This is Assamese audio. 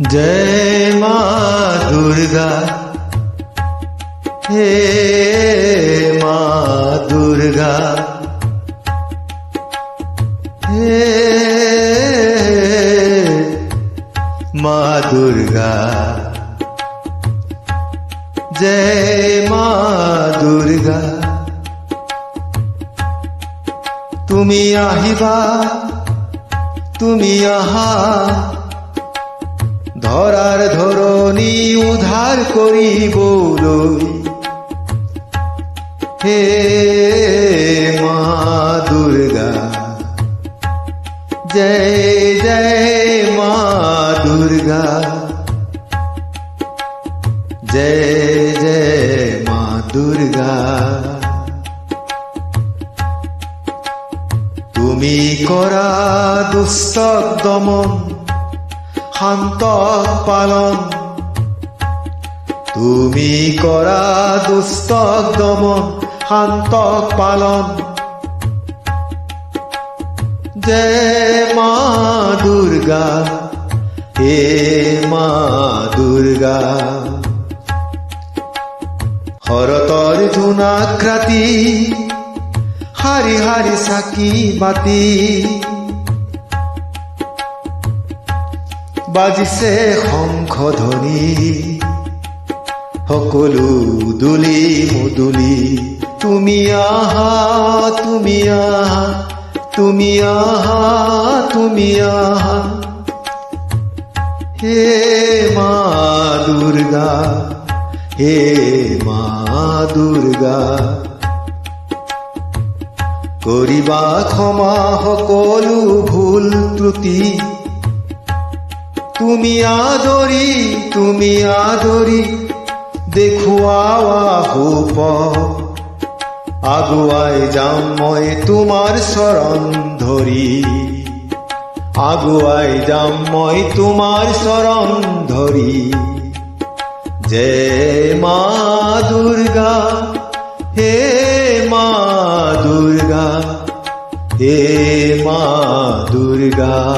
जय माँ दुर्गा, हे माँ दुर्गा, हे माँ दुर्गा, जय माँ दुर्गा। তুমি আহিবা, তুমি আহা, ধরার ধরণী উদ্ধার করিবলৈ। হে মা দুর্গা, জয় জয় মা দুর্গা, জয় জয় মা দুর্গা। তুমি কৰা দুষ্টক দমন, শান্তক পালন, তুমি কৰা দুষ্টক দমন, শান্তক পালন। জয় মা দুৰ্গা, হে মা দুৰ্গা। শৰতৰ জোনাক-ৰাতি, হাৰি হাৰি চাকি বাতি, বাজিছে শংখ ধ্বনি, সকলো উদুলি মুদুলি। তুমি আহা, তুমি আহা, তুমি আহা, তুমি আহা, হে মা দুর্গা, হে মা দুর্গা। কৰিবা ক্ষমা সকলো ভুল ত্ৰুটি, তুমি আদৰি, তুমি আদৰি দেখুৱাৱা সুপ। আগুৱাই যাম মই তোমাৰ চৰণ ধৰি, আগুৱাই যাম মই তোমাৰ চৰণ ধৰি। জয় মা দুৰ্গা, হে মা দুৰ্গা, হে মা দুৰ্গা।